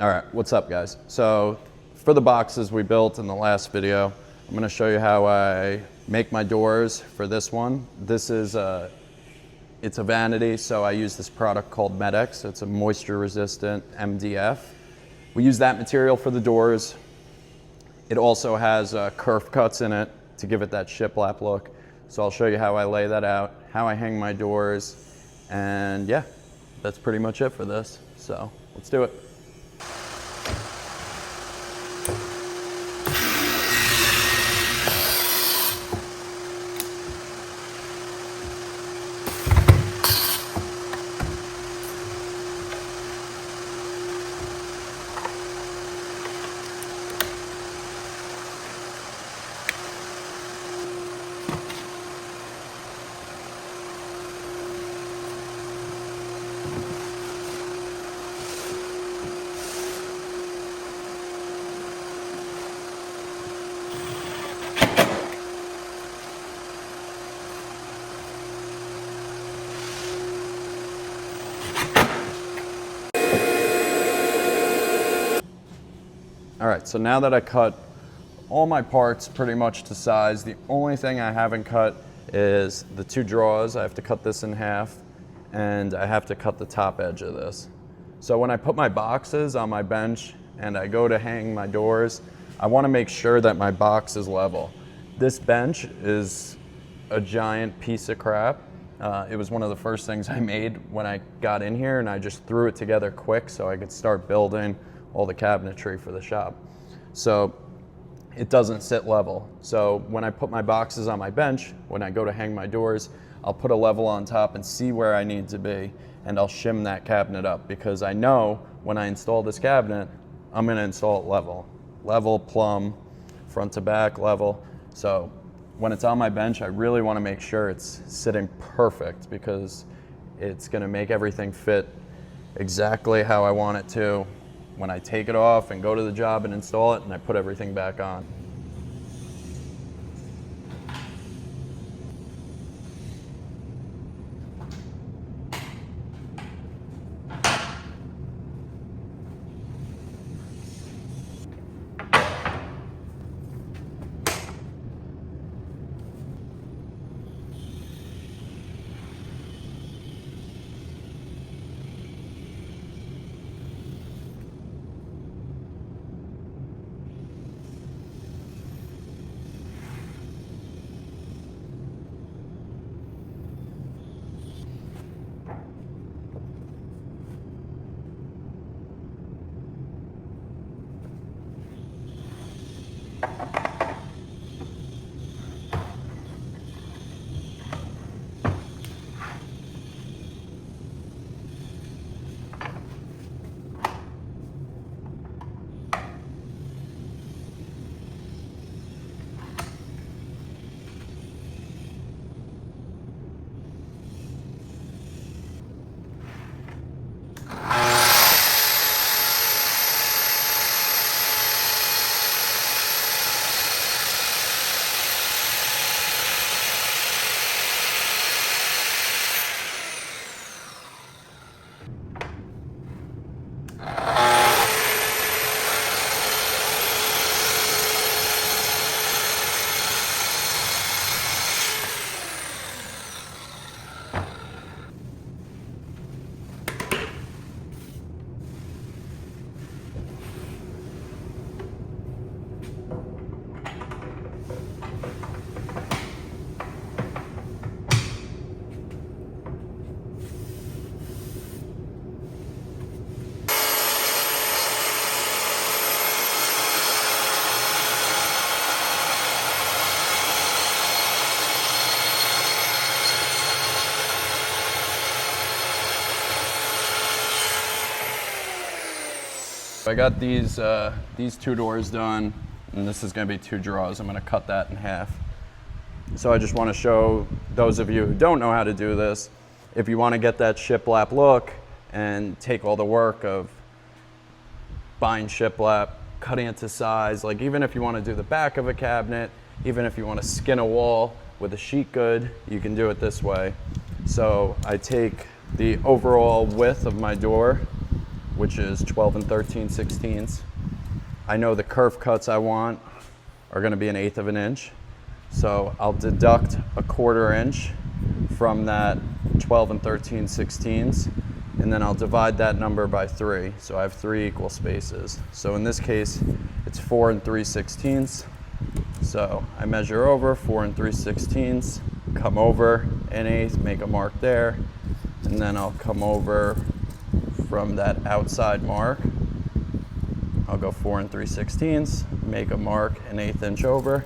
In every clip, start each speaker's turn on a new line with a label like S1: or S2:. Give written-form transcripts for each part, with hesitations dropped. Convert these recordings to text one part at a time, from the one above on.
S1: All right, what's up guys? So for the boxes we built in the last video, I'm gonna show you how I make my doors for this one. This is it's a vanity, so I use this product called Medex. It's a moisture resistant MDF. We use that material for the doors. It also has kerf cuts in it to give it that shiplap look. So I'll show you how I lay that out, how I hang my doors, and yeah, that's pretty much it for this. So let's do it. All right, so now that I cut all my parts pretty much to size, the only thing I haven't cut is the two drawers. I have to cut this in half, and I have to cut the top edge of this. So when I put my boxes on my bench and I go to hang my doors, I want to make sure that my box is level. This bench is a giant piece of crap. It was one of the first things I made when I got in here, and I just threw it together quick so I could start building all the cabinetry for the shop. So it doesn't sit level. So when I put my boxes on my bench, when I go to hang my doors, I'll put a level on top and see where I need to be, and I'll shim that cabinet up, because I know when I install this cabinet, I'm gonna install it level. Level, plumb, front to back, level. So when it's on my bench, I really wanna make sure it's sitting perfect, because it's gonna make everything fit exactly how I want it to when I take it off and go to the job and install it and I put everything back on. I got these two doors done, and this is gonna be two drawers. I'm gonna cut that in half. So I just wanna show those of you who don't know how to do this, if you wanna get that shiplap look and take all the work of buying shiplap, cutting it to size, like even if you wanna do the back of a cabinet, even if you wanna skin a wall with a sheet good, you can do it this way. So I take the overall width of my door, which is 12 and 13/16. I know the kerf cuts I want are going to be 1/8 of an inch. So I'll deduct 1/4 inch from that 12 and 13/16, and then I'll divide that number by 3. So I have 3 equal spaces. So in this case, it's 4 and 3/16. So I measure over 4 and 3/16, come over 1/8, make a mark there, and then I'll come over from that outside mark. I'll go 4 and 3/16, make a mark 1/8 inch over,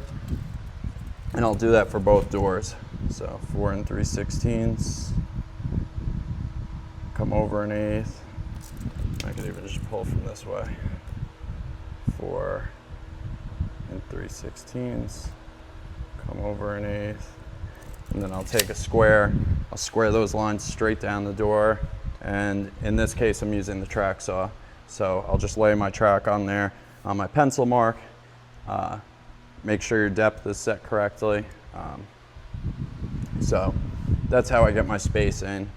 S1: and I'll do that for both doors. So 4 and 3/16, come over 1/8. I could even just pull from this way. 4 and 3/16, come over 1/8, and then I'll take a square. I'll square those lines straight down the door, and in this case I'm using the track saw. So I'll just lay my track on there on my pencil mark. Make sure your depth is set correctly. So that's how I get my space in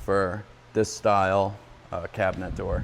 S1: for this style cabinet door.